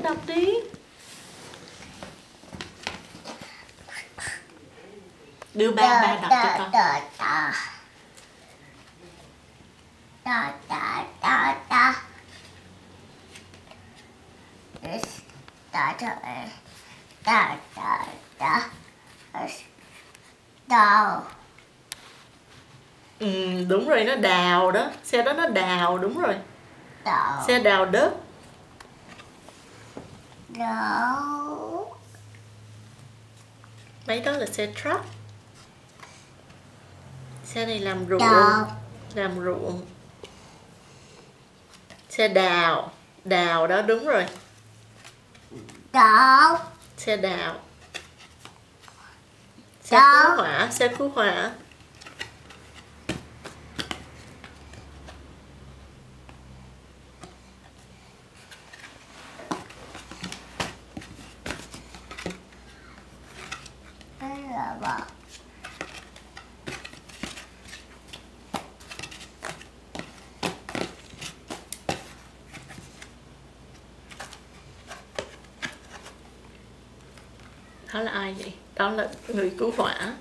đọc đi. Đưa ba đọc cho con. Đào. Đúng rồi, nó đào đó. Xe đó nó đào, đúng rồi. Đào. Xe đào đất. Đào. Mấy đó là xe truck. Xe này làm ruộng. Đào. Làm ruộng. Xe đào. Đào đó, đúng rồi. Đào. Xe đào. Xe Đào. cứu hỏa. Xe cứu hỏa. Đây là bảo. Đó là ai vậy? Đó là người cứu hỏa.